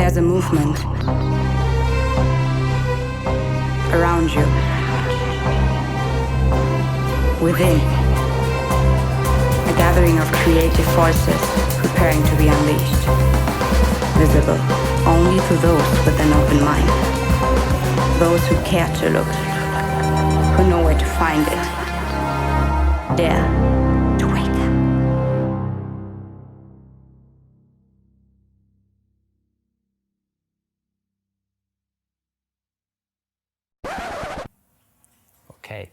There's a movement around you, within, a gathering of creative forces preparing to be unleashed, visible only to those with an open mind, those who care to look, who know where to find it, dare to wake up. Okay.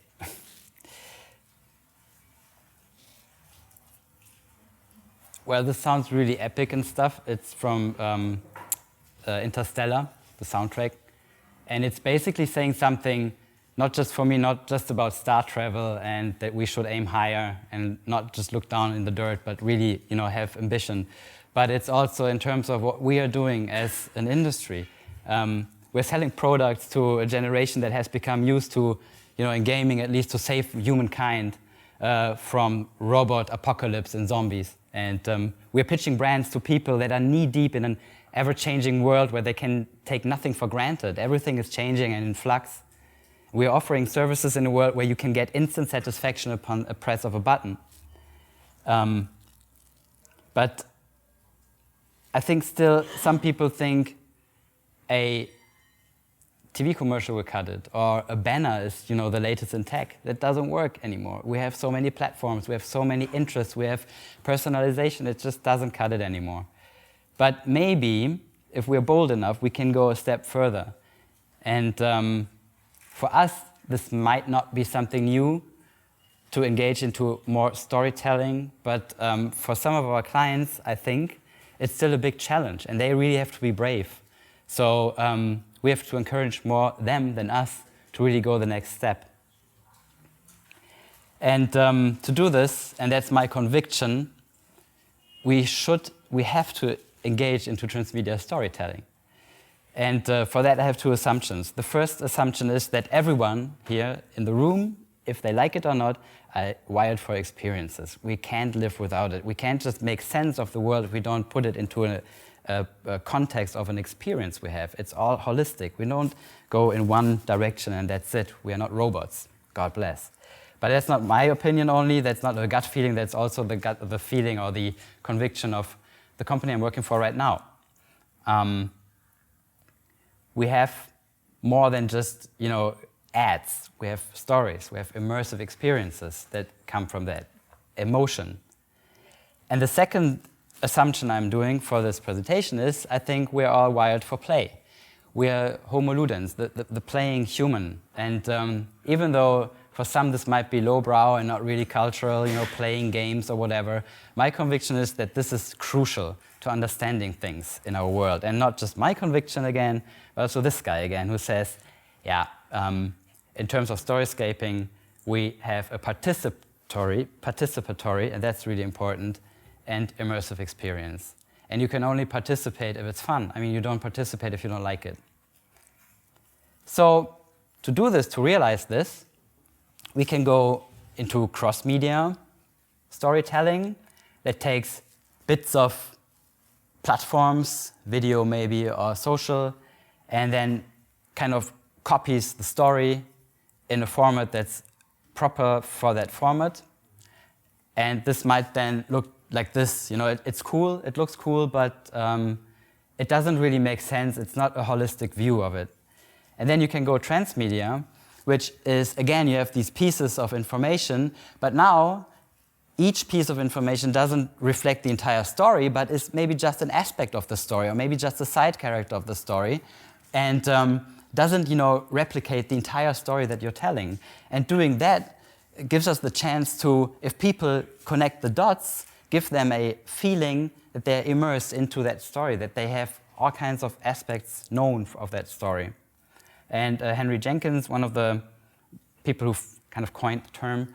Well, this sounds really epic and stuff. It's from Interstellar, the soundtrack. And it's basically saying something, not just for me, not just about star travel and that we should aim higher and not just look down in the dirt, but really, have ambition. But it's also in terms of what we are doing as an industry. We're selling products to a generation that has become used to, in gaming at least, to save humankind from robot apocalypse and zombies. And we're pitching brands to people that are knee-deep in an ever-changing world where they can take nothing for granted. Everything is changing and in flux. We're offering services in a world where you can get instant satisfaction upon a press of a button. But I think still some people think a TV commercial will cut it, or a banner is, the latest in tech. That doesn't work anymore. We have so many platforms, we have so many interests, we have personalization, it just doesn't cut it anymore. But maybe, if we're bold enough, we can go a step further. And for us, this might not be something new to engage into more storytelling, but for some of our clients, I think, it's still a big challenge, and they really have to be brave. So we have to encourage more them than us to really go the next step. And to do this, and that's my conviction, we have to engage into transmedia storytelling. And for that, I have two assumptions. The first assumption is that everyone here in the room, if they like it or not, are wired for experiences. We can't live without it. We can't just make sense of the world if we don't put it into a context of an experience we have. It's all holistic. We don't go in one direction and that's it. We are not robots. God bless. But that's not my opinion only. That's not a gut feeling. That's also the feeling or the conviction of the company I'm working for right now. We have more than just, ads. We have stories. We have immersive experiences that come from that. Emotion. And the second assumption I'm doing for this presentation is I think we're all wired for play. We are homo ludens, the playing human. And even though for some this might be lowbrow and not really cultural, playing games or whatever, my conviction is that this is crucial to understanding things in our world. And not just my conviction again, but also this guy again who says, in terms of storyscaping, we have a participatory, and that's really important, and immersive experience. And you can only participate if it's fun. I mean, you don't participate if you don't like it. So to do this, to realize this, we can go into cross-media storytelling that takes bits of platforms, video maybe, or social, and then kind of copies the story in a format that's proper for that format. And this might then look like this, it's cool, it looks cool, but it doesn't really make sense. It's not a holistic view of it. And then you can go transmedia, which is, again, you have these pieces of information, but now each piece of information doesn't reflect the entire story, but is maybe just an aspect of the story, or maybe just a side character of the story, and doesn't, replicate the entire story that you're telling. And doing that gives us the chance to, if people connect the dots, give them a feeling that they're immersed into that story, that they have all kinds of aspects known of that story. And Henry Jenkins, one of the people who kind of coined the term,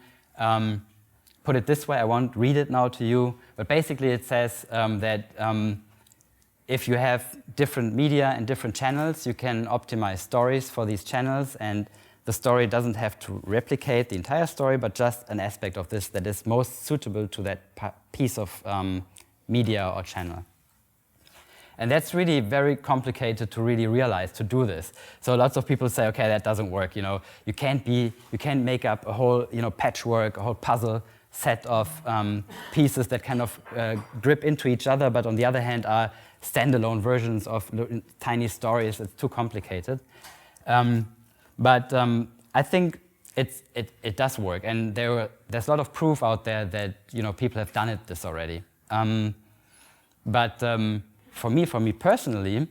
put it this way. I won't read it now to you, but basically it says that if you have different media and different channels, you can optimize stories for these channels, and the story doesn't have to replicate the entire story, but just an aspect of this that is most suitable to that piece of media or channel. And that's really very complicated to really realize, to do this. So lots of people say, okay, that doesn't work. You can't make up a whole, patchwork, a whole puzzle set of pieces that kind of grip into each other, but on the other hand are standalone versions of tiny stories. It's too complicated. But I think it does work, and there's a lot of proof out there that people have done this already. But for me personally,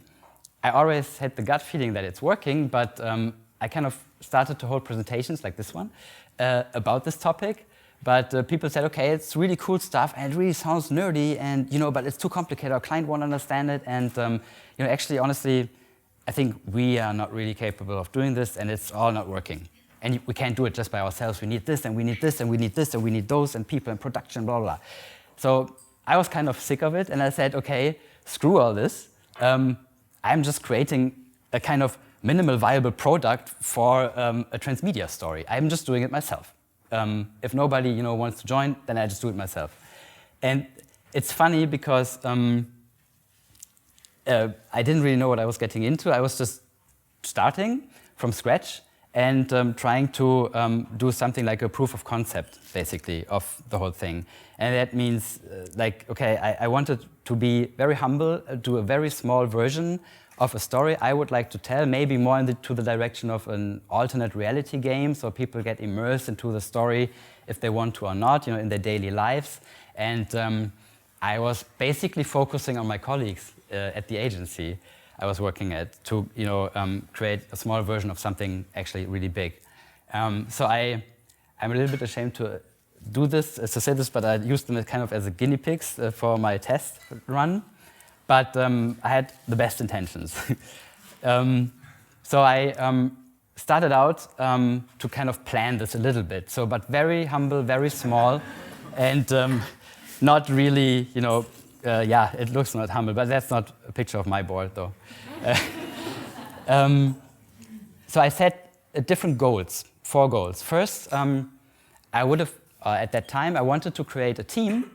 I always had the gut feeling that it's working, but I kind of started to hold presentations like this one about this topic. But people said, okay, it's really cool stuff, and it really sounds nerdy, and but it's too complicated. Our client won't understand it, and actually, honestly, I think we are not really capable of doing this, and it's all not working. And we can't do it just by ourselves. We need this, and we need this, and we need this, and we need those, and people, and production, blah, blah, blah. So I was kind of sick of it, and I said, okay, screw all this. I'm just creating a kind of minimal viable product for a transmedia story. I'm just doing it myself. If nobody wants to join, then I just do it myself. And it's funny because I didn't really know what I was getting into. I was just starting from scratch and trying to do something like a proof of concept, basically, of the whole thing. And that means, I wanted to be very humble, do a very small version of a story I would like to tell, maybe more into the direction of an alternate reality game, so people get immersed into the story if they want to or not, in their daily lives. And I was basically focusing on my colleagues at the agency I was working at to create a small version of something actually really big. So I'm a little bit ashamed to say this, but I used them kind of as a guinea pigs for my test run. But I had the best intentions. So I started out to kind of plan this a little bit. But very humble, very small, and not really, it looks not humble, but that's not a picture of my board, though. So I set different goals, 4 goals. First, I would have, at that time, I wanted to create a team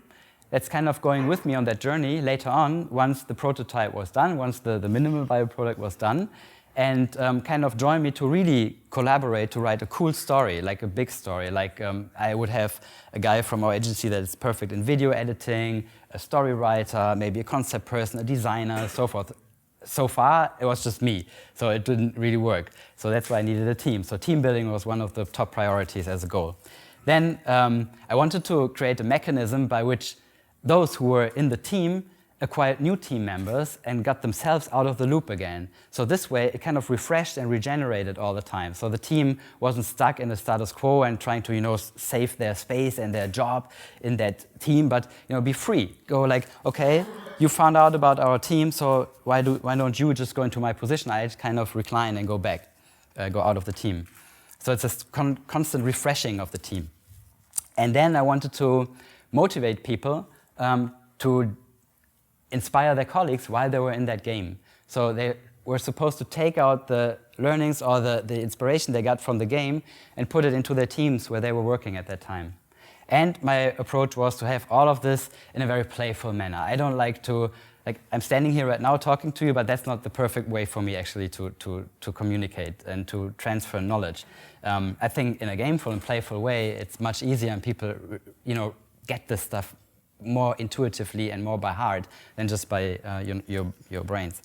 that's kind of going with me on that journey later on, once the prototype was done, once the minimal viable product was done, and kind of join me to really collaborate to write a cool story, like a big story. Like I would have a guy from our agency that is perfect in video editing, a story writer, maybe a concept person, a designer, so forth. So far, it was just me, so it didn't really work. So that's why I needed a team. So team building was one of the top priorities as a goal. Then I wanted to create a mechanism by which those who were in the team acquired new team members and got themselves out of the loop again. So this way, it kind of refreshed and regenerated all the time. So the team wasn't stuck in the status quo and trying to, save their space and their job in that team, but be free. Go like, okay, you found out about our team, so why don't you just go into my position? I kind of recline and go back, go out of the team. So it's a constant refreshing of the team. And then I wanted to motivate people to inspire their colleagues while they were in that game. So they were supposed to take out the learnings or the inspiration they got from the game and put it into their teams where they were working at that time. And my approach was to have all of this in a very playful manner. I don't like to, I'm standing here right now talking to you, but that's not the perfect way for me actually to communicate and to transfer knowledge. I think in a gameful and playful way, it's much easier and people, get this stuff more intuitively and more by heart than just by your brains.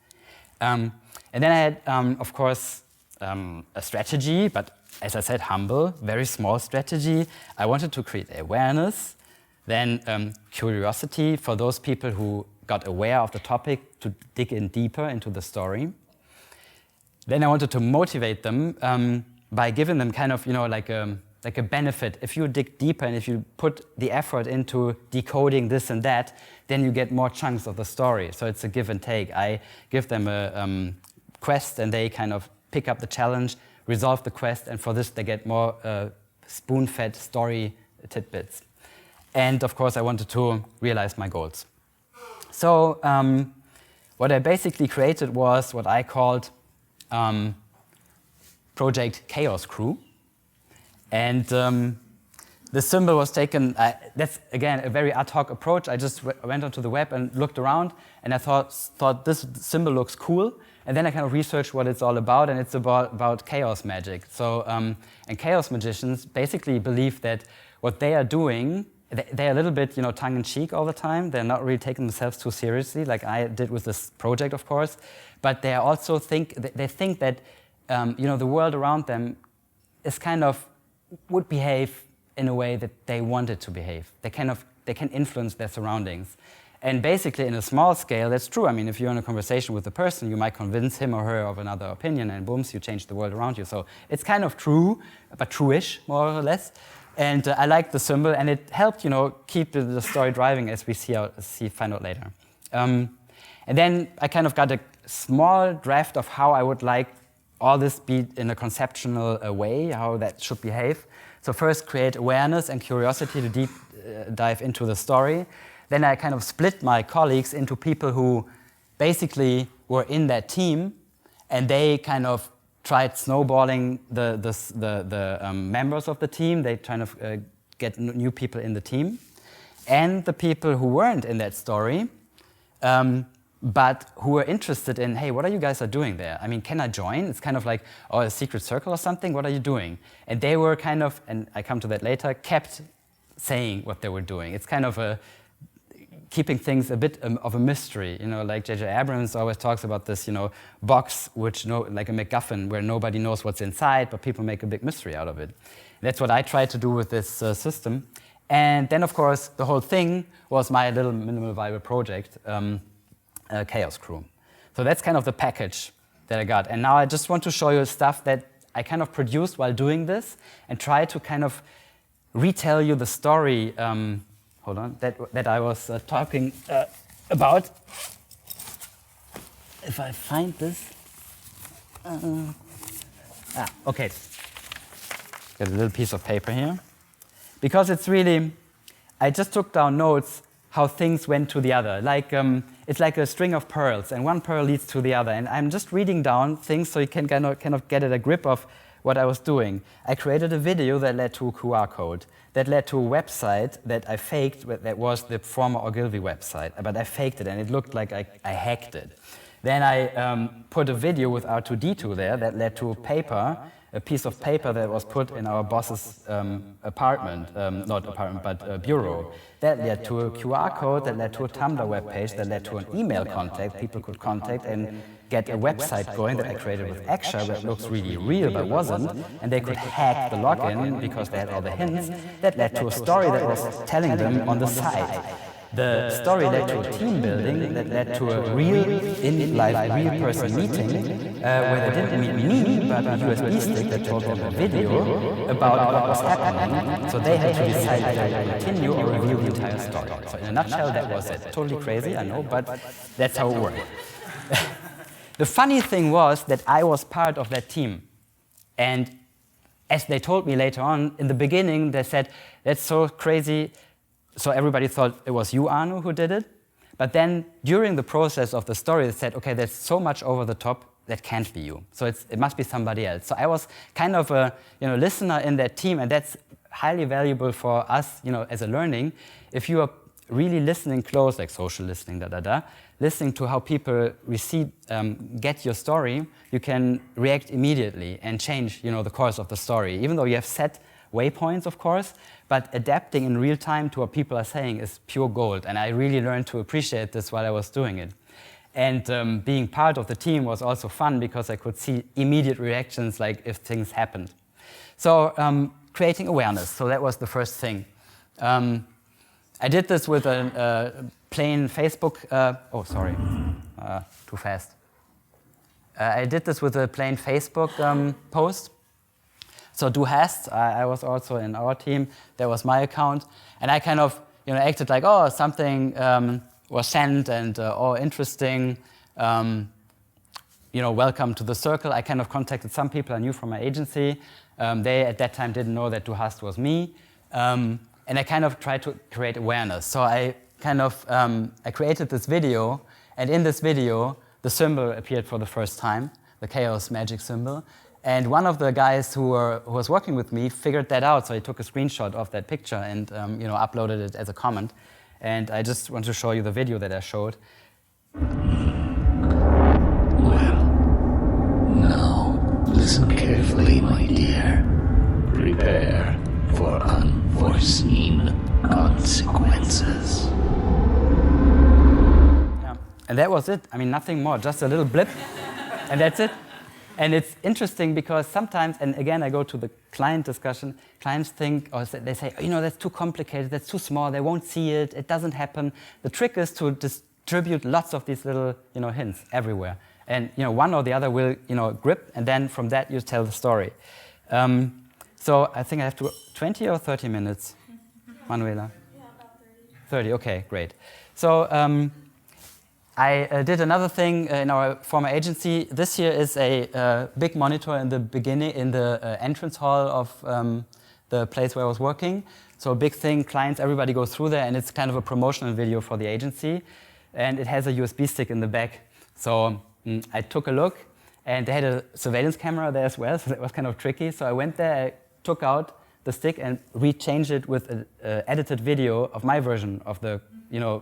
And then I had, of course, a strategy, but as I said, humble, very small strategy. I wanted to create awareness, then curiosity for those people who got aware of the topic to dig in deeper into the story. Then I wanted to motivate them by giving them kind of, like a benefit. If you dig deeper and if you put the effort into decoding this and that, then you get more chunks of the story. So it's a give and take. I give them a quest and they kind of pick up the challenge, resolve the quest, and for this they get more spoon-fed story tidbits. And of course I wanted to realize my goals. So what I basically created was what I called Project Chaos Crew. And the symbol was taken, that's again a very ad hoc approach. I just went onto the web and looked around, and I thought this symbol looks cool. And then I kind of researched what it's all about, and it's about chaos magic. So, and chaos magicians basically believe that what they are doing, they're a little bit, tongue-in-cheek all the time. They're not really taking themselves too seriously, like I did with this project, of course. But they also think that, the world around them is would behave in a way that they want it to behave. They can influence their surroundings. And basically, in a small scale, that's true. I mean, if you're in a conversation with a person, you might convince him or her of another opinion, and boom, you change the world around you. So it's kind of true, but true-ish, more or less. And I like the symbol, and it helped, keep the story driving, as we find out later. And then I kind of got a small draft of how I would like all this be in a conceptual way, how that should behave. So first, create awareness and curiosity to deep dive into the story. Then I kind of split my colleagues into people who basically were in that team, and they kind of tried snowballing the members of the team. They kind of get new people in the team. And the people who weren't in that story, but who were interested in, hey, what are you guys doing there? I mean, can I join? It's kind of like, a secret circle or something. What are you doing? And they were kind of, and I come to that later, kept saying what they were doing. It's kind of keeping things a bit of a mystery, like J.J. Abrams always talks about this, box, which like a MacGuffin, where nobody knows what's inside, but people make a big mystery out of it. That's what I tried to do with this system. And then, of course, the whole thing was my little minimal viable project, Chaos Crew. So that's kind of the package that I got. And now I just want to show you stuff that I kind of produced while doing this, and try to kind of retell you the story hold on, that I was talking about. If I find this. Okay. Got a little piece of paper here. Because it's really, I just took down notes how things went to the other. Like, it's like a string of pearls, and one pearl leads to the other. And I'm just reading down things so you can kind of get a grip of what I was doing. I created a video that led to a QR code, that led to a website that I faked, that was the former Ogilvy website, but I faked it and it looked like I hacked it. Then I put a video with R2-D2 there that led to a piece of paper that was put in our boss's apartment, not apartment, but bureau. That led to a QR code, that led to a Tumblr webpage, that led to an email contact people could contact and get a website going that I created with Extra that looks really real but wasn't, and they could hack the login because they had all the hints. That led to a story that was telling them on the side. The story led to a team building that led to a real, in-life, real-person meeting where they didn't meet me, but a USB stick that told them a video about what was happening. So they had to decide whether to continue or review the entire story. So in a nutshell, that was it. Totally crazy, I know, but that's how it worked. The funny thing was that I was part of that team. And as they told me later on, in the beginning, they said, that's so crazy. So everybody thought it was you, Arno, who did it. But then during the process of the story, they said, okay, there's so much over the top, that can't be you. So it must be somebody else. So I was kind of a listener in that team, and that's highly valuable for us as a learning. If you are really listening close, like social listening, listening to how people get your story, you can react immediately and change the course of the story. Even though you have set waypoints, of course, but adapting in real time to what people are saying is pure gold. And I really learned to appreciate this while I was doing it. And being part of the team was also fun because I could see immediate reactions, like if things happened. So creating awareness, so that was the first thing. I did this with a plain Facebook, too fast. I did this with a plain Facebook post. So do hast, I was also in our team, that was my account. And I kind of acted like, oh, something was sent and interesting, welcome to the circle. I kind of contacted some people I knew from my agency. They at that time didn't know that do hast was me. And I kind of tried to create awareness. So I kind of, I created this video, and in this video, the symbol appeared for the first time, the chaos magic symbol. And one of the guys who was working with me figured that out, so he took a screenshot of that picture and uploaded it as a comment. And I just want to show you the video that I showed. Well, now listen carefully, my dear. Prepare for unforeseen consequences. Yeah. And that was it. I mean, nothing more, just a little blip, and that's it. And it's interesting because sometimes, and again, I go to the client discussion, clients think, or they say, that's too complicated, that's too small, they won't see it, it doesn't happen. The trick is to distribute lots of these little, hints everywhere. And, one or the other will, grip, and then from that you tell the story. So I think I have to, 20 or 30 minutes, Manuela? Yeah, about 30. 30, okay, great. So I did another thing in our former agency. This here is a big monitor in the beginning, in the entrance hall of the place where I was working. So a big thing, clients, everybody goes through there, and it's kind of a promotional video for the agency. And it has a USB stick in the back. So I took a look, and they had a surveillance camera there as well, so that was kind of tricky. So I went there, I took out the stick and re-changed it with an edited video of my version of the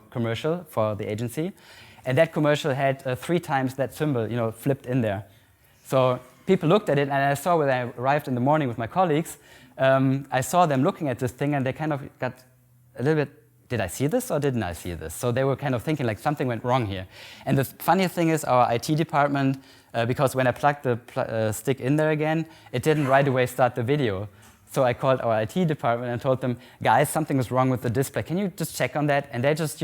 commercial for the agency. And that commercial had 3 times that symbol, flipped in there. So people looked at it, and I saw when I arrived in the morning with my colleagues, I saw them looking at this thing, and they kind of got a little bit, did I see this or didn't I see this? So they were kind of thinking like something went wrong here. And the funny thing is our IT department, because when I plugged the stick in there again, it didn't right away start the video. So I called our IT department and told them, guys, something is wrong with the display. Can you just check on that? And they just,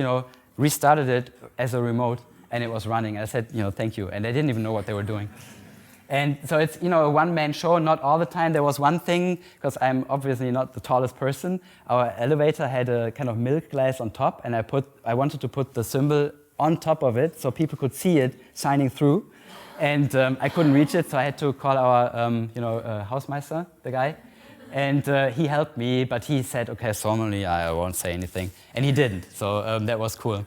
restarted it as a remote, and it was running. I said, thank you. And they didn't even know what they were doing. And so it's, a one-man show, not all the time. There was one thing, because I'm obviously not the tallest person. Our elevator had a kind of milk glass on top, and I wanted to put the symbol on top of it so people could see it shining through. And I couldn't reach it, so I had to call our, Hausmeister, the guy. And he helped me, but he said, okay, formally I won't say anything. And he didn't, so that was cool.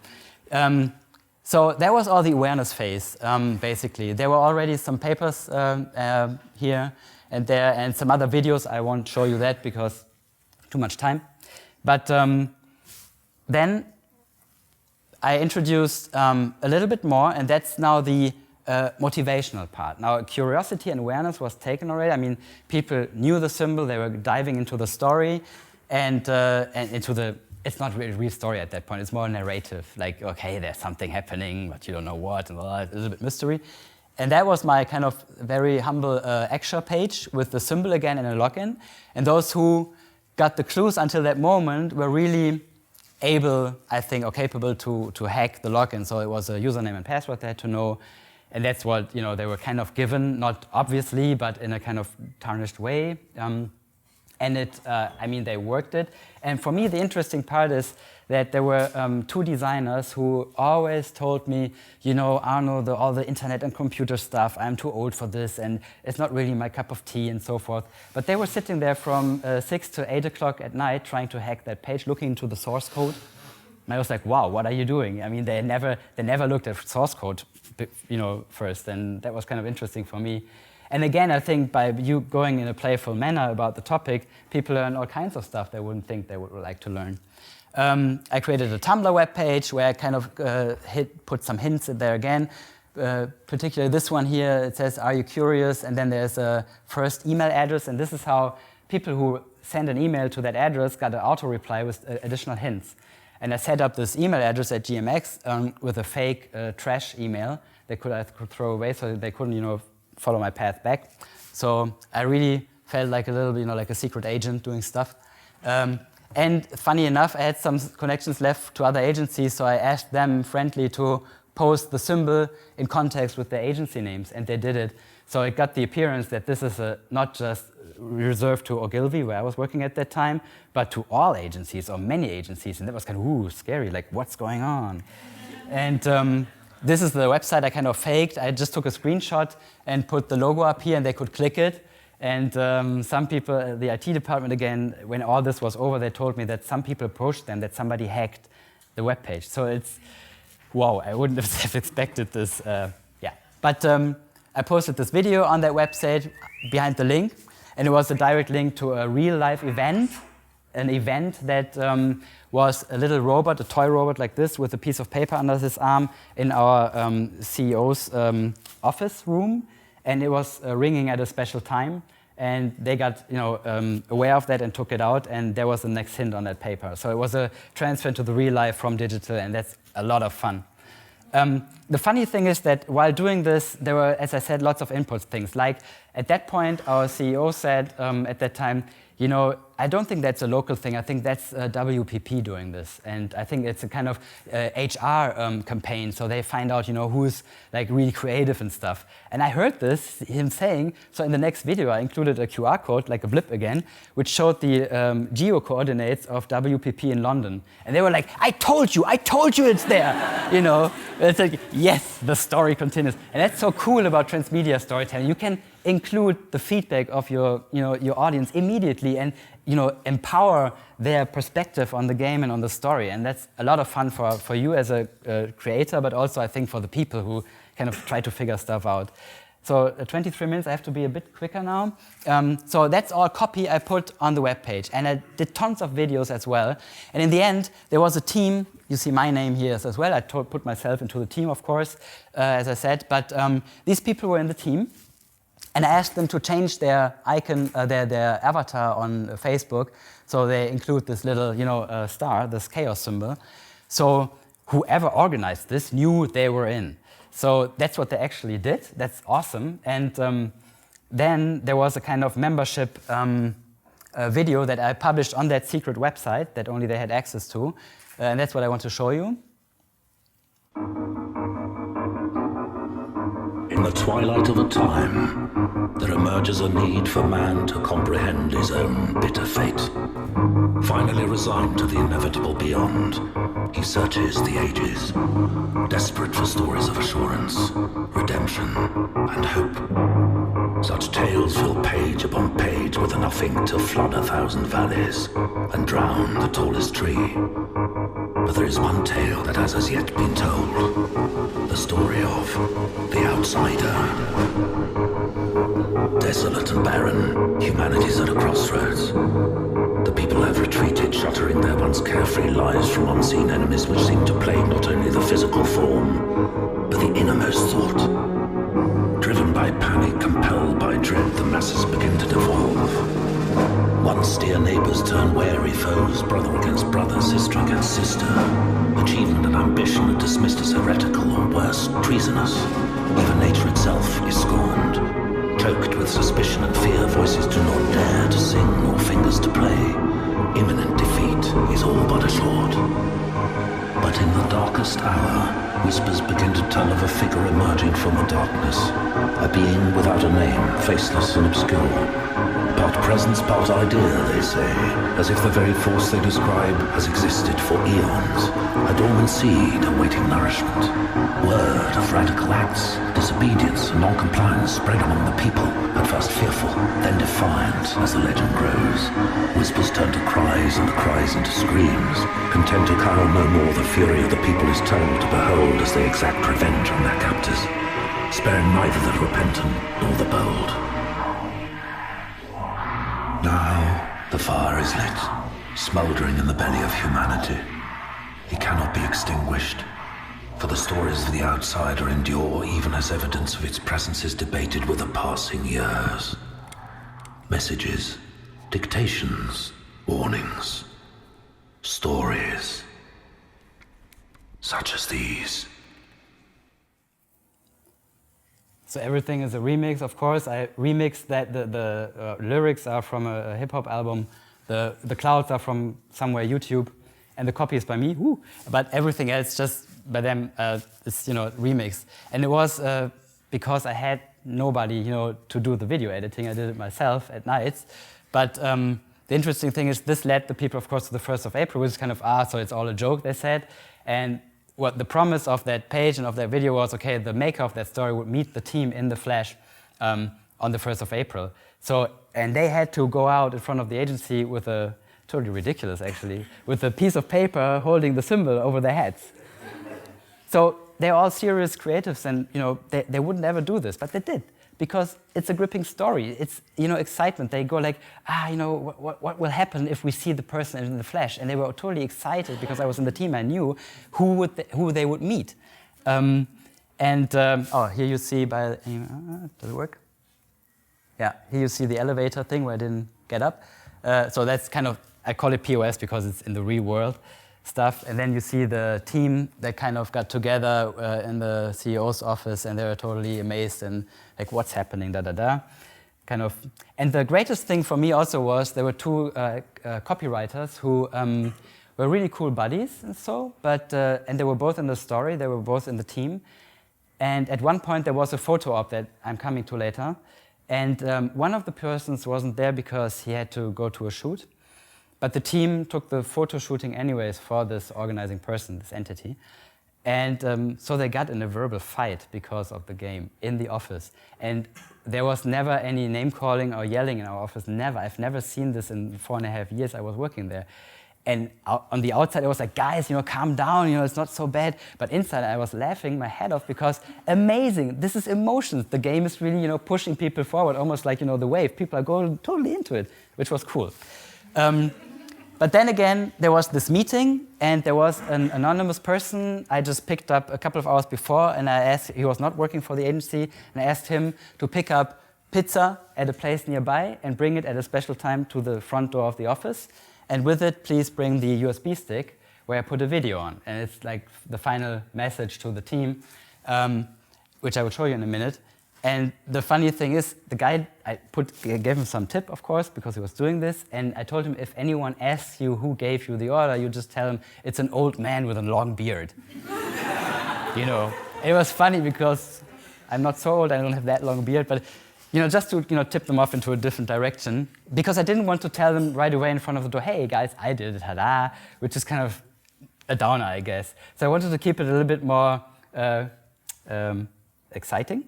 So that was all the awareness phase, basically. There were already some papers here and there, and some other videos. I won't show you that because too much time. But then I introduced a little bit more, and that's now the motivational part. Now, curiosity and awareness was taken already. I mean, people knew the symbol, they were diving into the story, and into the, it's not really a real story at that point, it's more a narrative, like, okay, there's something happening, but you don't know what, and a little bit mystery. And that was my kind of very humble extra page with the symbol again and a login. And those who got the clues until that moment were really able, I think, or capable to hack the login. So it was a username and password they had to know. And that's what they were kind of given, not obviously, but in a kind of tarnished way. And they worked it. And for me, the interesting part is that there were 2 designers who always told me, Arno, all the internet and computer stuff, I'm too old for this, and it's not really my cup of tea, and so forth. But they were sitting there from 6 to 8 o'clock at night trying to hack that page, looking into the source code. And I was like, wow, what are you doing? I mean, they never looked at source code, first, and that was kind of interesting for me. And again, I think by you going in a playful manner about the topic, people learn all kinds of stuff they wouldn't think they would like to learn. I created a Tumblr webpage where I kind of put some hints in there again. Particularly this one here, it says, are you curious? And then there's a first email address, and this is how people who send an email to that address got an auto-reply with additional hints. And I set up this email address at GMX with a fake trash email I could throw away so they couldn't, follow my path back. So I really felt like a little bit, like a secret agent doing stuff. And funny enough, I had some connections left to other agencies, so I asked them friendly to post the symbol in context with their agency names, and they did it. So it got the appearance that this is not just reserved to Ogilvy, where I was working at that time, but to all agencies, or many agencies, and that was kind of, scary, like, what's going on? And this is the website I kind of faked. I just took a screenshot and put the logo up here, and they could click it. And some people, the IT department again, when all this was over, they told me that some people approached them, that somebody hacked the webpage. So it's, wow, I wouldn't have expected this, yeah. But I posted this video on that website behind the link, and it was a direct link to a real-life event, an event that was a little robot, a toy robot like this, with a piece of paper under his arm in our CEO's office room, and it was ringing at a special time. And they got aware of that and took it out, and there was the next hint on that paper. So it was a transfer to the real life from digital, and that's a lot of fun. The funny thing is that while doing this, there were, as I said, lots of input things. Like at that point, our CEO said at that time, I don't think that's a local thing. I think that's WPP doing this. And I think it's a kind of HR campaign. So they find out, who's like really creative and stuff. And I heard him saying, so in the next video, I included a QR code, like a blip again, which showed the geo coordinates of WPP in London. And they were like, I told you it's there. It's like, yes, the story continues. And that's so cool about transmedia storytelling. You can include the feedback of your audience immediately and empower their perspective on the game and on the story. And that's a lot of fun for you as a creator, but also I think for the people who kind of try to figure stuff out. So 23 minutes, I have to be a bit quicker now. So that's all copy I put on the webpage. And I did tons of videos as well. And in the end, there was a team. You see my name here as well. I put myself into the team, of course, as I said. But these people were in the team. And I asked them to change their icon, their avatar on Facebook, so they include this little, star, this chaos symbol. So whoever organized this knew they were in. So that's what they actually did. That's awesome. And then there was a kind of membership video that I published on that secret website that only they had access to. And that's what I want to show you. In the twilight of a time, there emerges a need for man to comprehend his own bitter fate. Finally resigned to the inevitable beyond, he searches the ages, desperate for stories of assurance, redemption, and hope. Such tales fill page upon page with enough ink to flood 1,000 valleys and drown the tallest tree. But there is one tale that has as yet been told, the story of the outsider. Desolate and barren, humanity's at a crossroads. The people have retreated, shuttering their once carefree lives from unseen enemies which seem to plague not only the physical form, but the innermost thought. Driven by panic, compelled by dread, the masses begin to devolve. Once dear neighbors turn wary foes, brother against brother, sister against sister. Achievement and ambition are dismissed as heretical or worse, treasonous. Even nature itself is scorned. Choked with suspicion and fear, voices do not dare to sing nor fingers to play. Imminent defeat is all but assured. But in the darkest hour, whispers begin to tell of a figure emerging from the darkness. A being without a name, faceless and obscure. Part presence, part idea, they say, as if the very force they describe has existed for eons. A dormant seed awaiting nourishment. Word of radical acts, disobedience and non-compliance spread among the people, at first fearful, then defiant as the legend grows. Whispers turn to cries and the cries into screams. Content to cower no more, the fury of the people is told to behold as they exact revenge on their captors, sparing neither the repentant nor the bold. Now the fire is lit, smouldering in the belly of humanity. It cannot be extinguished, for the stories of the outsider endure even as evidence of its presence is debated with the passing years. Messages, dictations, warnings, stories, such as these. So everything is a remix, of course. I remixed that. The lyrics are from a hip-hop album. The clouds are from somewhere YouTube. And the copy is by me. Woo. But everything else just by them is remixed. And it was because I had nobody to do the video editing. I did it myself at nights. But the interesting thing is this led the people, of course, to the 1st of April, which is kind of, so it's all a joke, they said. And what the promise of that page and of that video was, okay, the maker of that story would meet the team in the flesh on the 1st of April. So, and they had to go out in front of the agency with a, totally ridiculous actually, with a piece of paper holding the symbol over their heads. So they're all serious creatives, and they wouldn't ever do this, but they did. Because it's a gripping story. It's excitement. They go like, what will happen if we see the person in the flesh? And they were totally excited because I was in the team. I knew who they would meet. Here you see does it work? Yeah, here you see the elevator thing where I didn't get up. So that's kind of, I call it POS because it's in the real world stuff. And then you see the team that kind of got together in the CEO's office, and they were totally amazed and like, what's happening, kind of. And the greatest thing for me also was there were two copywriters who were really cool buddies and so, and they were both in the story, they were both in the team. And at one point there was a photo op that I'm coming to later. And one of the persons wasn't there because he had to go to a shoot. But the team took the photo shooting anyways for this organizing person, this entity. And so they got in a verbal fight because of the game in the office. And there was never any name calling or yelling in our office, never. I've never seen this in 4.5 years I was working there. And on the outside, I was like, guys, calm down, it's not so bad. But inside, I was laughing my head off because amazing, this is emotions. The game is really, pushing people forward, almost like, the wave. People are going totally into it, which was cool. But then again, there was this meeting, and there was an anonymous person I just picked up a couple of hours before, and I asked, he was not working for the agency, and I asked him to pick up pizza at a place nearby and bring it at a special time to the front door of the office. And with it, please bring the USB stick where I put a video on. And it's like the final message to the team, which I will show you in a minute. And the funny thing is, the guy, I gave him some tip, of course, because he was doing this. And I told him, if anyone asks you who gave you the order, you just tell him it's an old man with a long beard. It was funny because I'm not so old, I don't have that long beard, but just to tip them off into a different direction, because I didn't want to tell them right away in front of the door, hey guys, I did it, ta-da, which is kind of a downer, I guess. So I wanted to keep it a little bit more exciting.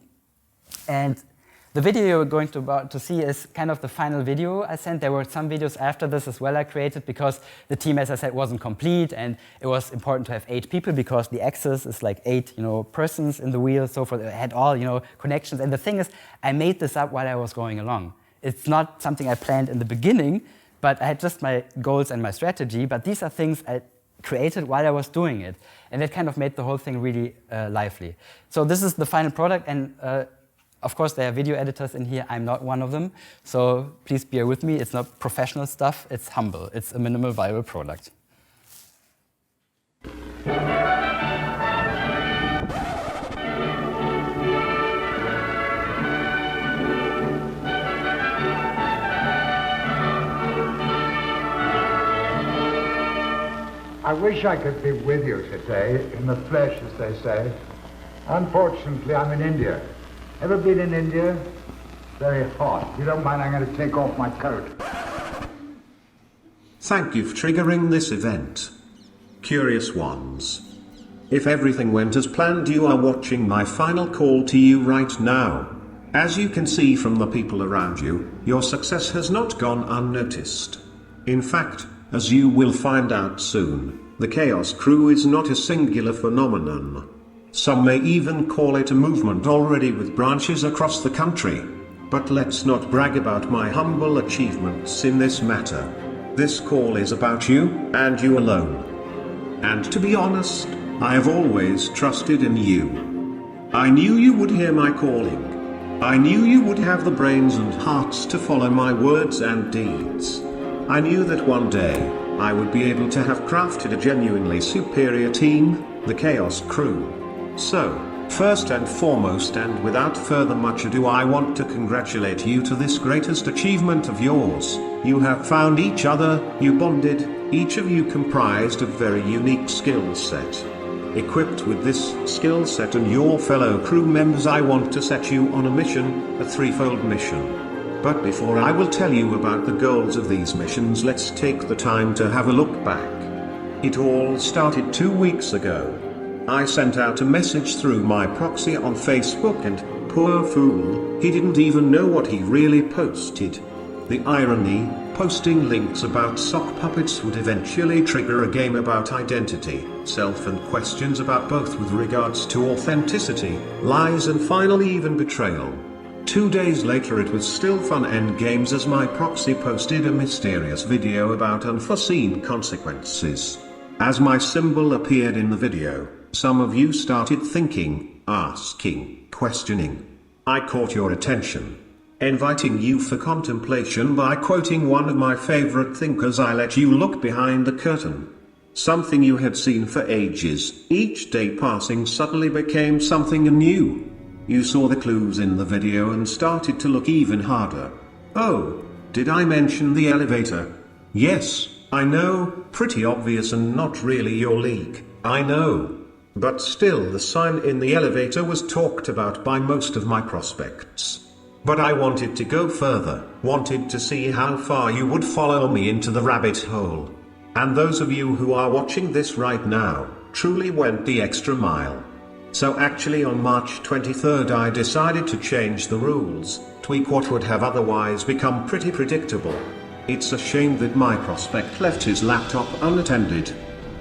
And the video you're going to see is kind of the final video I sent. There were some videos after this as well I created because the team, as I said, wasn't complete, and it was important to have 8 people because the axis is like 8, persons in the wheel, so forth. It had all, connections. And the thing is, I made this up while I was going along. It's not something I planned in the beginning, but I had just my goals and my strategy. But these are things I created while I was doing it, and that kind of made the whole thing really lively. So this is the final product, and of course, there are video editors in here. I'm not one of them, so please bear with me. It's not professional stuff. It's humble. It's a minimal viable product. I wish I could be with you today, in the flesh, as they say. Unfortunately, I'm in India. Ever been in India? Very hot. If you don't mind, I'm going to take off my coat. Thank you for triggering this event. Curious ones. If everything went as planned, you are watching my final call to you right now. As you can see from the people around you, your success has not gone unnoticed. In fact, as you will find out soon, the Chaos Crew is not a singular phenomenon. Some may even call it a movement already with branches across the country. But let's not brag about my humble achievements in this matter. This call is about you, and you alone. And to be honest, I have always trusted in you. I knew you would hear my calling. I knew you would have the brains and hearts to follow my words and deeds. I knew that one day, I would be able to have crafted a genuinely superior team, the Chaos Crew. So, first and foremost and without further much ado, I want to congratulate you to this greatest achievement of yours. You have found each other, you bonded, each of you comprised a very unique skill set. Equipped with this skill set and your fellow crew members, I want to set you on a mission, a threefold mission. But before I will tell you about the goals of these missions, let's take the time to have a look back. It all started 2 weeks ago. I sent out a message through my proxy on Facebook, and poor fool, he didn't even know what he really posted. The irony, posting links about sock puppets would eventually trigger a game about identity, self and questions about both with regards to authenticity, lies and finally even betrayal. 2 days later it was still fun and games as my proxy posted a mysterious video about unforeseen consequences. As my symbol appeared in the video, some of you started thinking, asking, questioning. I caught your attention, inviting you for contemplation by quoting one of my favorite thinkers. I let you look behind the curtain. Something you had seen for ages, each day passing suddenly became something new. You saw the clues in the video and started to look even harder. Oh, did I mention the elevator? Yes, I know, pretty obvious and not really your league, I know. But still the sign in the elevator was talked about by most of my prospects. But I wanted to go further, wanted to see how far you would follow me into the rabbit hole. And those of you who are watching this right now, truly went the extra mile. So actually on March 23rd I decided to change the rules, tweak what would have otherwise become pretty predictable. It's a shame that my prospect left his laptop unattended.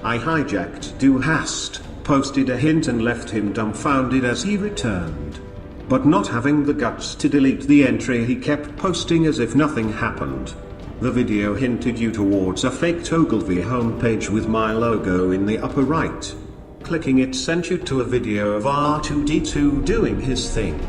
I hijacked Du Hast, posted a hint and left him dumbfounded as he returned. But not having the guts to delete the entry, he kept posting as if nothing happened. The video hinted you towards a fake Ogilvy homepage with my logo in the upper right. Clicking it sent you to a video of R2D2 doing his thing.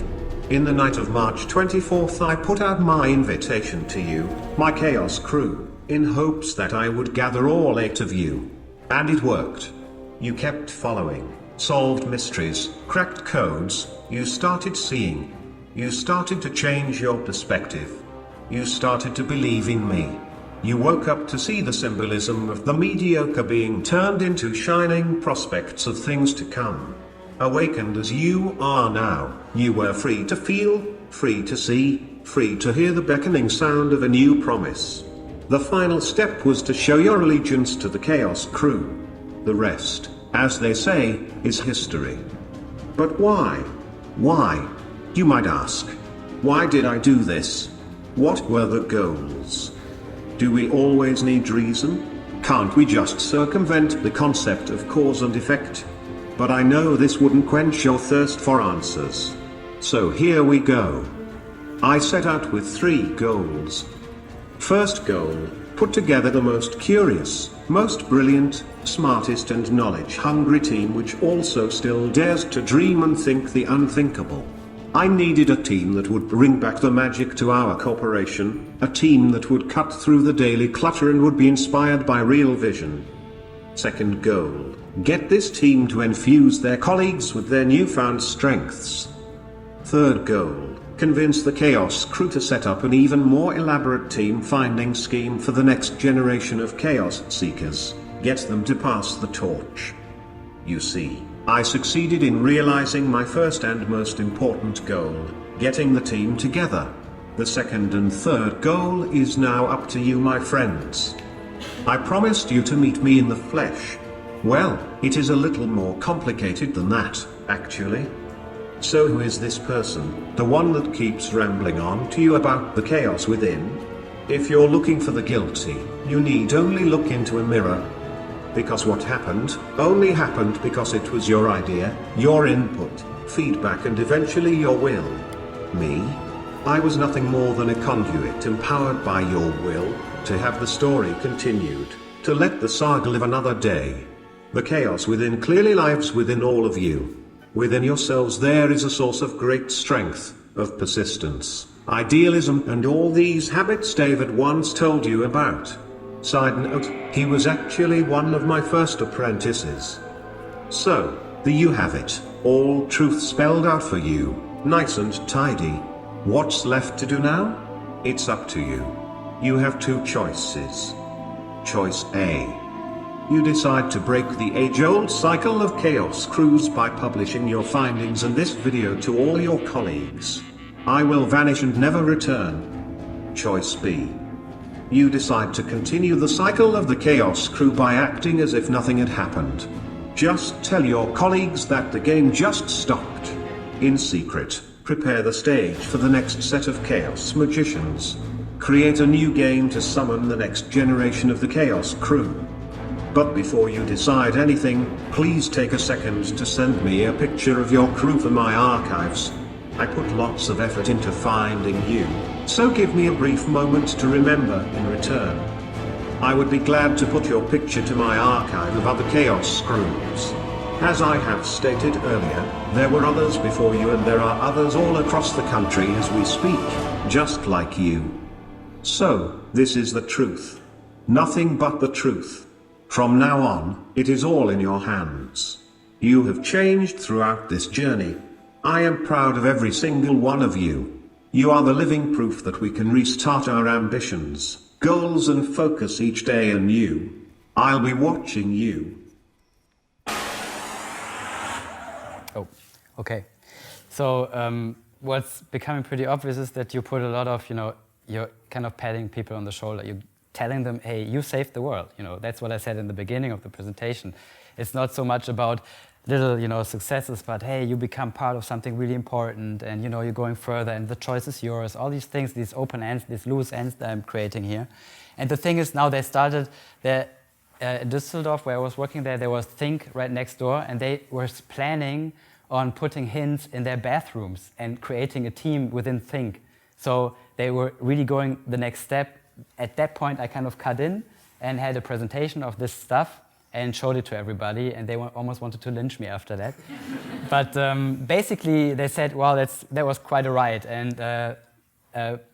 In the night of March 24th I put out my invitation to you, my Chaos crew, in hopes that I would gather all 8 of you. And it worked. You kept following, solved mysteries, cracked codes, you started seeing. You started to change your perspective. You started to believe in me. You woke up to see the symbolism of the mediocre being turned into shining prospects of things to come. Awakened as you are now, you were free to feel, free to see, free to hear the beckoning sound of a new promise. The final step was to show your allegiance to the Chaos crew. The rest, as they say, is history. But why? Why? You might ask. Why did I do this? What were the goals? Do we always need reason? Can't we just circumvent the concept of cause and effect? But I know this wouldn't quench your thirst for answers. So here we go. I set out with 3 goals. First goal, put together the most curious, most brilliant, smartest and knowledge-hungry team which also still dares to dream and think the unthinkable. I needed a team that would bring back the magic to our corporation, a team that would cut through the daily clutter and would be inspired by real vision. Second goal, get this team to infuse their colleagues with their newfound strengths. Third goal, convince the Chaos crew to set up an even more elaborate team-finding scheme for the next generation of Chaos Seekers, get them to pass the torch. You see, I succeeded in realizing my first and most important goal, getting the team together. The second and third goal is now up to you, my friends. I promised you to meet me in the flesh. Well, it is a little more complicated than that, actually. So who is this person, the one that keeps rambling on to you about the chaos within? If you're looking for the guilty, you need only look into a mirror. Because what happened, only happened because it was your idea, your input, feedback and eventually your will. Me? I was nothing more than a conduit empowered by your will, to have the story continued, to let the saga live another day. The chaos within clearly lives within all of you. Within yourselves there is a source of great strength, of persistence, idealism and all these habits David once told you about. Side note, he was actually one of my first apprentices. So, there you have it, all truth spelled out for you, nice and tidy. What's left to do now? It's up to you. You have 2 choices. Choice A. You decide to break the age-old cycle of chaos crews by publishing your findings and this video to all your colleagues. I will vanish and never return. Choice B. You decide to continue the cycle of the Chaos crew by acting as if nothing had happened. Just tell your colleagues that the game just stopped. In secret, prepare the stage for the next set of Chaos magicians. create a new game to summon the next generation of the Chaos Crew. But before you decide anything, please take a second to send me a picture of your crew for my archives. I put lots of effort into finding you, so give me a brief moment to remember in return. I would be glad to put your picture to my archive of other Chaos Crews. As I have stated earlier, there were others before you and there are others all across the country as we speak, just like you. So, this is the truth. Nothing but the truth. From now on, it is all in your hands. You have changed throughout this journey. I am proud of every single one of you. You are the living proof that we can restart our ambitions, goals and focus each day anew. I'll be watching you. Oh, okay. So what's becoming pretty obvious is that you put a lot of, you're kind of patting people on the shoulder. You're telling them, hey, you saved the world. That's what I said in the beginning of the presentation. It's not so much about little, successes, but hey, you become part of something really important, and you're going further, and the choice is yours. All these things, these open ends, these loose ends that I'm creating here. And the thing is, now they started in Düsseldorf, where I was working there was Think right next door, and they were planning on putting hints in their bathrooms and creating a team within Think. So they were really going the next step. At that point, I kind of cut in and had a presentation of this stuff and showed it to everybody, and they almost wanted to lynch me after that. But basically, they said, well, that was quite a ride, and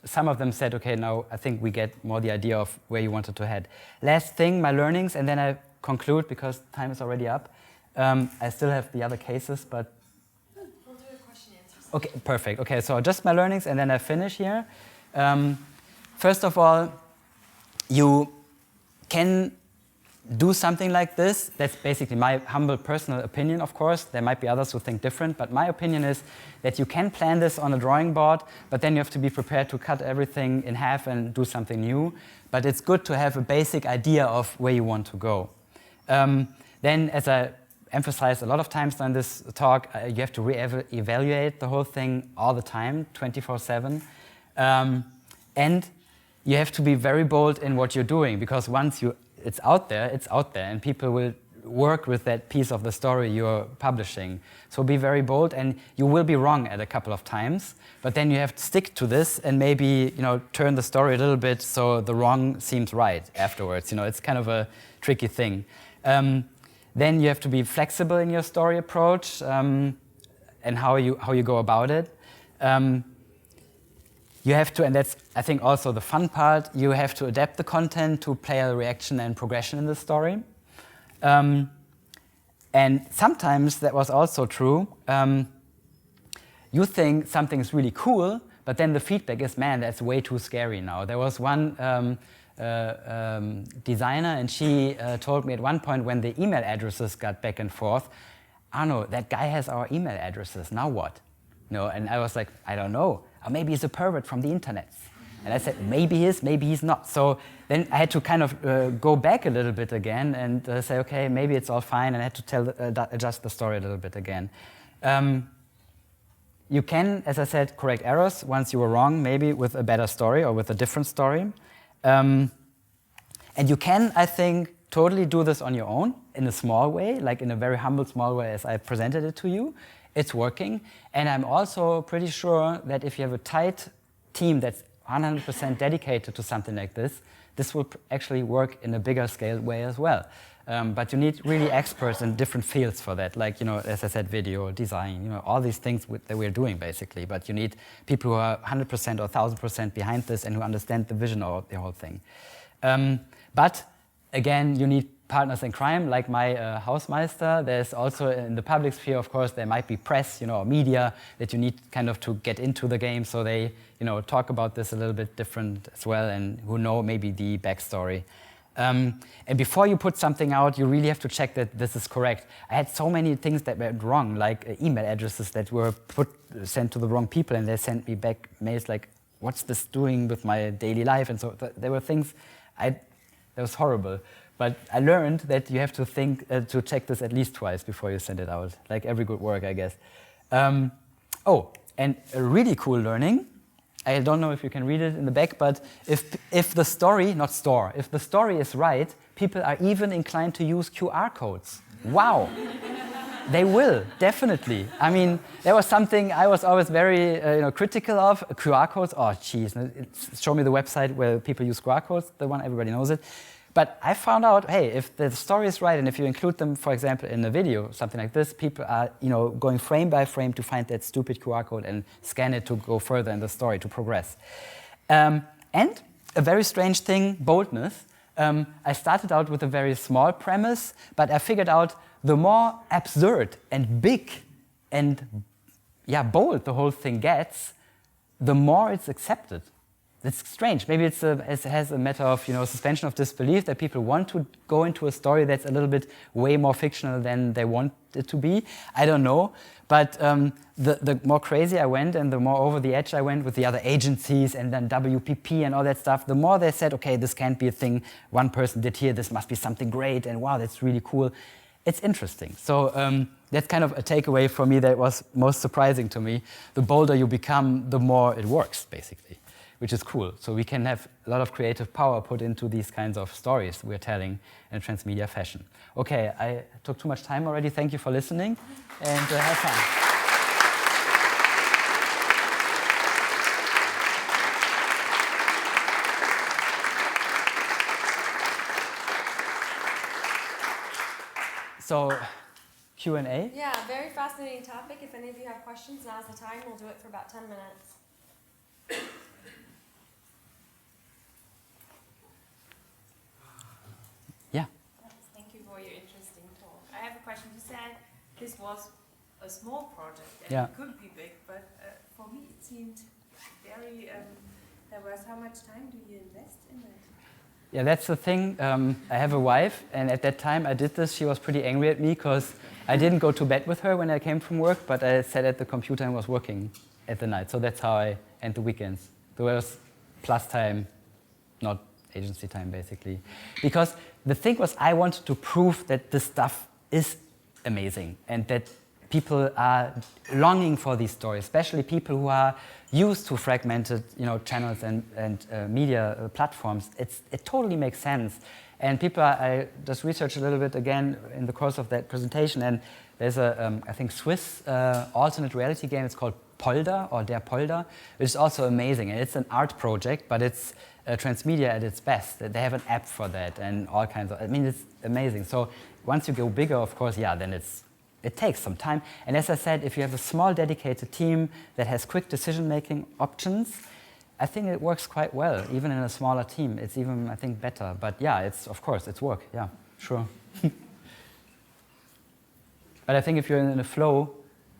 some of them said, okay, now I think we get more the idea of where you wanted to head. Last thing, my learnings, and then I conclude, because time is already up. I still have the other cases, but... We'll do a question and answer. Okay, perfect. Okay, so just my learnings, and then I finish here. First of all, you can do something like this. That's basically my humble personal opinion, of course. There might be others who think different, but my opinion is that you can plan this on a drawing board, but then you have to be prepared to cut everything in half and do something new. But it's good to have a basic idea of where you want to go. Then, as I emphasized a lot of times on this talk, you have to re-evaluate the whole thing all the time, 24/7. And you have to be very bold in what you're doing, because once it's out there, and people will work with that piece of the story you're publishing. So be very bold, and you will be wrong at a couple of times, but then you have to stick to this and maybe turn the story a little bit so the wrong seems right afterwards. It's kind of a tricky thing. Then you have to be flexible in your story approach and how you go about it. You have to, and that's, I think, also the fun part, you have to adapt the content to player reaction and progression in the story. And sometimes that was also true. You think something is really cool, but then the feedback is, man, that's way too scary now. There was one designer, and she told me at one point when the email addresses got back and forth, Arno, that guy has our email addresses, now what? And I was like, I don't know. Or maybe he's a pervert from the internet. And I said, maybe he is, maybe he's not. So then I had to kind of go back a little bit again and say, okay, maybe it's all fine, and I had to adjust the story a little bit again. You can, as I said, correct errors once you were wrong, maybe with a better story or with a different story. And you can, I think, totally do this on your own in a small way, like in a very humble, small way as I presented it to you. It's working. And I'm also pretty sure that if you have a tight team that's 100% dedicated to something like this, this will actually work in a bigger scale way as well. But you need really experts in different fields for that, like, as I said, video, design, all these things that we're doing basically. But you need people who are 100% or 1,000% behind this and who understand the vision of the whole thing. But again, you need partners in crime, like my Hausmeister. There's also in the public sphere, of course, there might be press, or media that you need kind of to get into the game, so they, talk about this a little bit different as well, and who know maybe the backstory. And before you put something out, you really have to check that this is correct. I had so many things that went wrong, like email addresses that were sent to the wrong people, and they sent me back mails like, what's this doing with my daily life? And so there were things, that was horrible. But I learned that you have to think, to check this at least twice before you send it out, like every good work, I guess. And a really cool learning, I don't know if you can read it in the back, but if the story, not store, if the story is right, people are even inclined to use QR codes. Wow. They will, definitely. I mean, there was something I was always very critical of, QR codes. Oh, geez, show me the website where people use QR codes, the one, everybody knows it. But I found out, hey, if the story is right and if you include them, for example, in a video, something like this, people are going frame by frame to find that stupid QR code and scan it to go further in the story, to progress. And a very strange thing, boldness. I started out with a very small premise, but I figured out the more absurd and big and bold the whole thing gets, the more it's accepted. It's strange. Maybe it has a matter of suspension of disbelief, that people want to go into a story that's a little bit way more fictional than they want it to be. I don't know. But the more crazy I went and the more over the edge I went with the other agencies and then WPP and all that stuff, the more they said, okay, this can't be a thing one person did here, this must be something great, and wow, that's really cool. It's interesting. So that's kind of a takeaway for me that was most surprising to me. The bolder you become, the more it works, basically, which is cool. So we can have a lot of creative power put into these kinds of stories we're telling in a transmedia fashion. Okay, I took too much time already. Thank you for listening, and have fun. So, Q&A? Yeah, very fascinating topic. If any of you have questions, now's the time. We'll do it for about 10 minutes. Yeah. Thank you for your interesting talk. I have a question. You said this was a small project and Yeah. it could be big, but for me it seemed very diverse. How much time do you invest in it? Yeah, that's the thing. I have a wife, and at that time I did this. She was pretty angry at me because I didn't go to bed with her when I came from work, but I sat at the computer and was working at the night. So that's how I end the weekends. There was plus time, not agency time, basically. Because the thing was, I wanted to prove that this stuff is amazing and that people are longing for these stories, especially people who are used to fragmented channels and media platforms. It totally makes sense. And I just researched a little bit again in the course of that presentation, and there's a, I think, Swiss alternate reality game. It's called Polder, or Der Polder, which is also amazing. And it's an art project, but it's transmedia at its best. They have an app for that and all kinds of, it's amazing. So once you go bigger, of course, then it takes some time. And as I said, if you have a small dedicated team that has quick decision-making options, I think it works quite well. Even in a smaller team, it's even, I think, better. But of course, it's work. Yeah, sure. But I think if you're in a flow,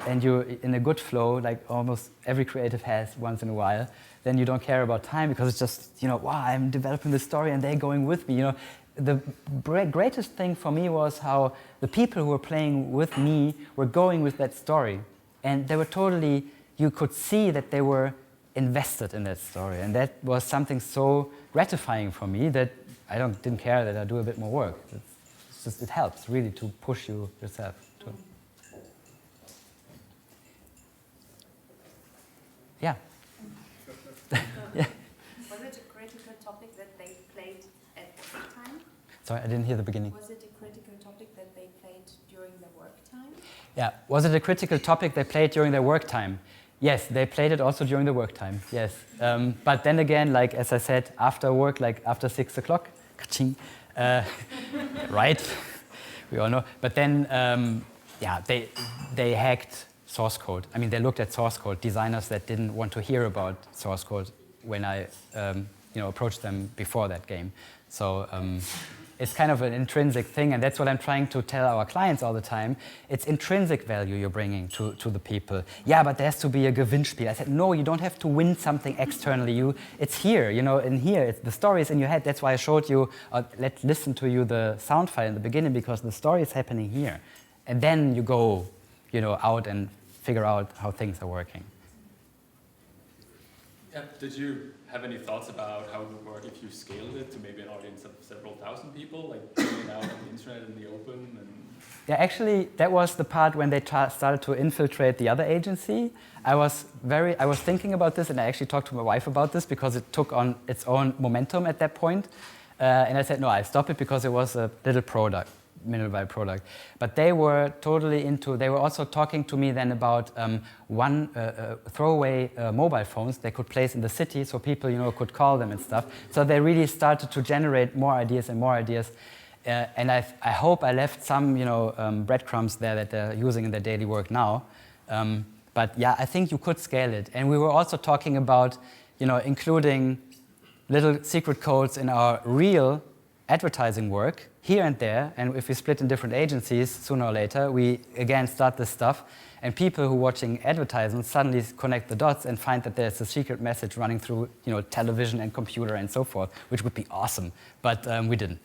and you're in a good flow, like almost every creative has once in a while, then you don't care about time because it's just, wow, I'm developing this story and they're going with me. The greatest thing for me was how the people who were playing with me were going with that story. And they were totally, you could see that they were invested in that story. And that was something so gratifying for me that I didn't care that I do a bit more work. It's just, it helps really to push you yourself. Yeah. Yeah. Was it a critical topic that they played at work time? Sorry, I didn't hear the beginning. Was it a critical topic that they played during their work time? Yeah. Was it a critical topic they played during their work time? Yes, they played it also during the work time. Yes. But then again, like as I said, after work, like after 6 o'clock, right? We all know. But then, they hacked source code. They looked at source code. Designers that didn't want to hear about source code when I, approached them before that game. So it's kind of an intrinsic thing, and that's what I'm trying to tell our clients all the time. It's intrinsic value you're bringing to the people. Yeah, but there has to be a Gewinnspiel. I said, no, you don't have to win something externally. It's here, in here. The story is in your head. That's why I showed you, let's listen to you the sound file in the beginning, because the story is happening here. And then you go, out and figure out how things are working. Yeah, did you have any thoughts about how it would work if you scaled it to maybe an audience of several thousand people, like putting it out on the internet in the open? And Yeah, actually, that was the part when they started to infiltrate the other agency. I was thinking about this, and I actually talked to my wife about this because it took on its own momentum at that point. And I said, no, I stop it because it was a little product, minimal product. But they were totally into. They were also talking to me then about throwaway mobile phones they could place in the city, so people, could call them and stuff. So they really started to generate more ideas and more ideas. And I hope I left some, breadcrumbs there that they're using in their daily work now. But yeah, I think you could scale it. And we were also talking about, including little secret codes in our real advertising work here and there. And if we split in different agencies, sooner or later, we again start this stuff. And people who are watching advertisements suddenly connect the dots and find that there's a secret message running through, television and computer and so forth, which would be awesome. But we didn't.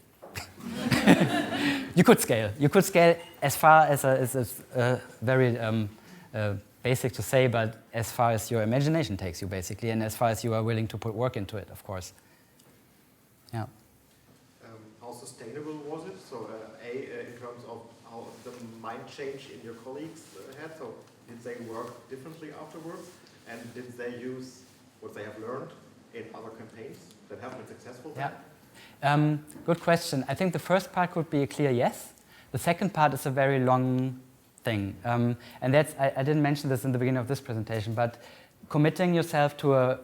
You could scale. You could scale as far as very basic to say, but as far as your imagination takes you, basically, and as far as you are willing to put work into it, of course. Yeah. How sustainable was it? So, in terms of how the mind change in your colleagues had. So, did they work differently afterwards, and did they use what they have learned in other campaigns that have been successful? Yeah. Good question. I think the first part could be a clear yes. The second part is a very long thing. And that's, I didn't mention this in the beginning of this presentation, but committing yourself to a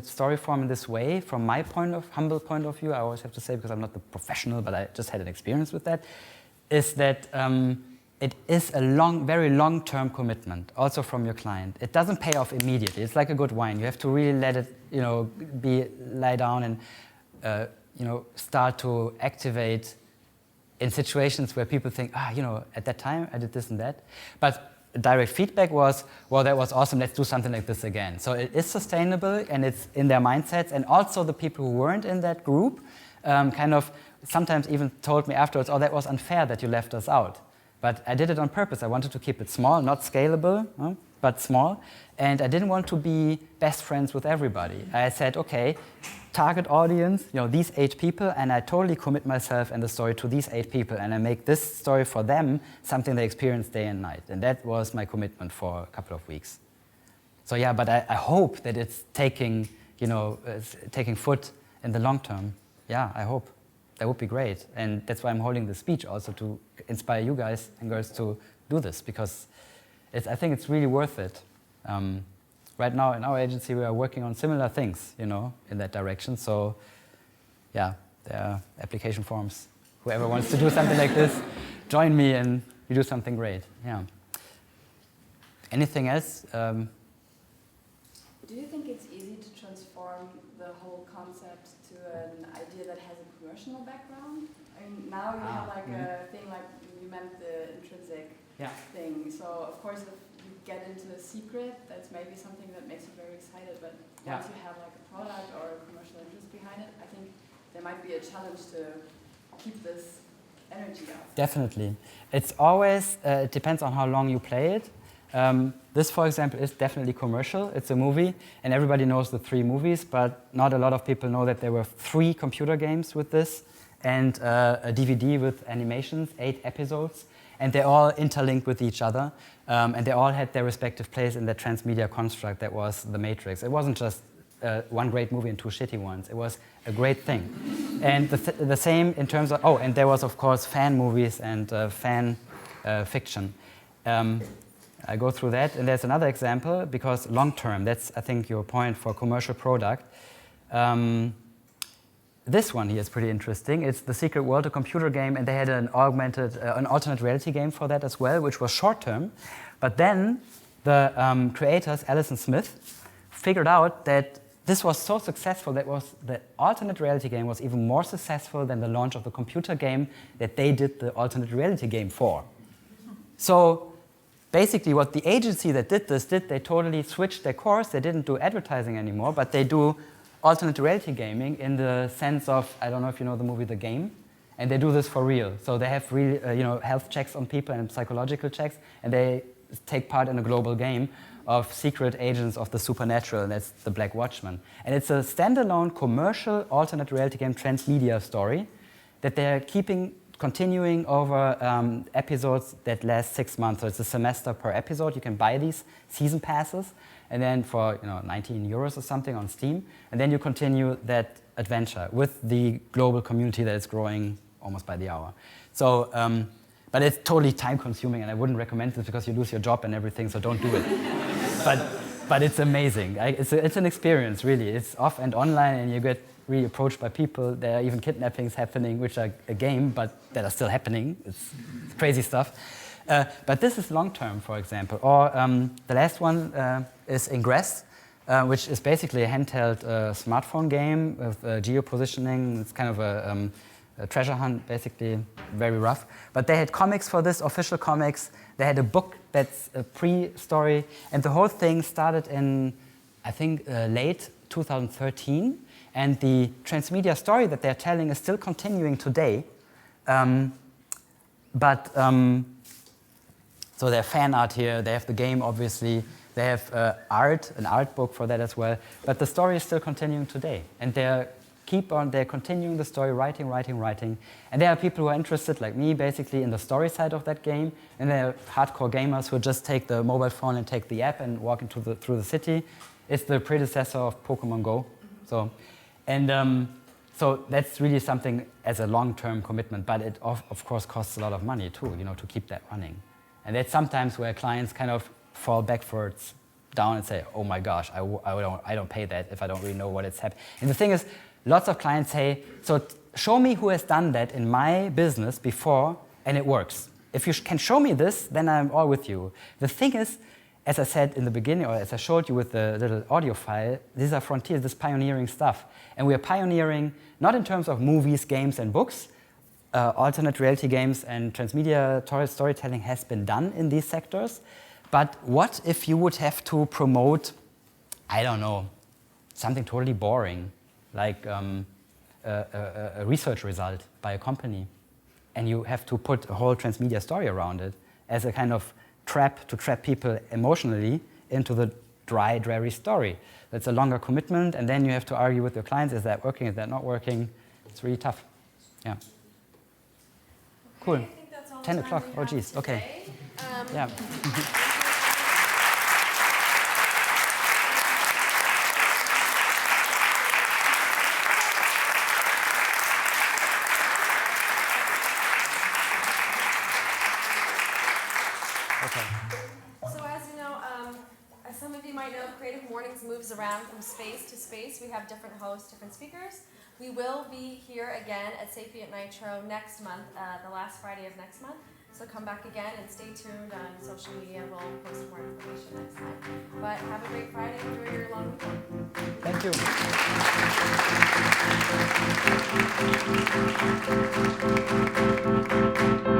story form in this way, from my humble point of view, I always have to say, because I'm not the professional, but I just had an experience with that, is that it is a very long-term commitment, also from your client. It doesn't pay off immediately. It's like a good wine. You have to really let it, lie down and start to activate in situations where people think, at that time I did this and that. But direct feedback was, well, that was awesome, let's do something like this again. So it is sustainable and it's in their mindsets. And also the people who weren't in that group kind of sometimes even told me afterwards, oh, that was unfair that you left us out. But I did it on purpose. I wanted to keep it small, not scalable, but small. And I didn't want to be best friends with everybody. I said, okay, target audience, these 8 people, and I totally commit myself and the story to these 8 people, and I make this story for them something they experience day and night. And that was my commitment for a couple of weeks. So yeah, but I hope that it's taking foot in the long term. Yeah, I hope. That would be great. And that's why I'm holding this speech also, to inspire you guys and girls to do this, because I think it's really worth it. Right now in our agency we are working on similar things, in that direction. So yeah, there are application forms. Whoever wants to do something like this, join me and we do something great. Yeah. Anything else? Do you think it's easy to transform the whole concept to an idea that has a commercial background? I mean, now you have like a thing like you meant the intrinsic thing. So of course, if you get into a secret, that's maybe something that makes you very excited. But once you have like a product or a commercial interest behind it, I think there might be a challenge to keep this energy up. Definitely. It's always, it depends on how long you play it. This, for example, is definitely commercial. It's a movie, and everybody knows the 3 movies, but not a lot of people know that there were 3 computer games with this, and a DVD with animations, 8 episodes, and they're all interlinked with each other, and they all had their respective place in the transmedia construct that was The Matrix. It wasn't just one great movie and 2 shitty ones. It was a great thing. And the same in terms of, and there was, of course, fan movies and fan fiction. I go through that, and there's another example, because long-term, that's, I think, your point for commercial product. This one here is pretty interesting. It's The Secret World, a computer game, and they had an alternate reality game for that as well, which was short-term. But then the creators, Alice and Smith, figured out that this was so successful that the alternate reality game was even more successful than the launch of the computer game that they did the alternate reality game for. So basically what the agency that did this did, they totally switched their course. They didn't do advertising anymore, but they do alternate reality gaming in the sense of, I don't know if you know the movie The Game, and they do this for real. So they have really, health checks on people and psychological checks, and they take part in a global game of secret agents of the supernatural, and that's The Black Watchman. And it's a standalone commercial alternate reality game transmedia story that they're keeping continuing over episodes that last 6 months. So it's a semester per episode. You can buy these season passes, and then for 19 euros or something on Steam, and then you continue that adventure with the global community that is growing almost by the hour. So, but it's totally time-consuming, and I wouldn't recommend this because you lose your job and everything. So don't do it. But it's amazing. It's an experience, really. It's off and online, and you get really approached by people. There are even kidnappings happening, which are a game, but that are still happening. It's crazy stuff. But this is long-term, for example. Or the last one is Ingress, which is basically a handheld smartphone game with geo-positioning. It's kind of a treasure hunt, basically, very rough. But they had comics for this, official comics. They had a book that's a pre-story. And the whole thing started in, I think, late 2013. And the transmedia story that they're telling is still continuing today. So they have fan art here. They have the game, obviously. They have an art book for that as well. But the story is still continuing today. And they're continuing the story, writing. And there are people who are interested, like me, basically, in the story side of that game. And there are hardcore gamers who just take the mobile phone and take the app and walk through the city. It's the predecessor of Pokemon Go. So that's really something as a long-term commitment. But it, of course, costs a lot of money, too, to keep that running. And that's sometimes where clients kind of fall backwards down and say, oh my gosh, I don't pay that if I don't really know what it's happening. And the thing is, lots of clients say, so show me who has done that in my business before and it works. If you can show me this, then I'm all with you. The thing is, as I said in the beginning, or as I showed you with the little audio file, these are frontiers, this pioneering stuff. And we are pioneering not in terms of movies, games, and books. Alternate reality games and transmedia storytelling has been done in these sectors. But what if you would have to promote, I don't know, something totally boring, like a research result by a company, and you have to put a whole transmedia story around it as a kind of trap to trap people emotionally into the dry, dreary story. That's a longer commitment, and then you have to argue with your clients, is that working, is that not working? It's really tough. Yeah. Cool. I think that's all 10 the time o'clock. we Oh, have geez. Okay. today. Yeah. So as you know, as some of you might know, Creative Mornings moves around from space to space. We have different hosts, different speakers. We will be here again at Sapient Nitro next month, the last Friday of next month. So come back again and stay tuned on social media. We'll post more information next time. But have a great Friday. Enjoy your long weekend. Thank you.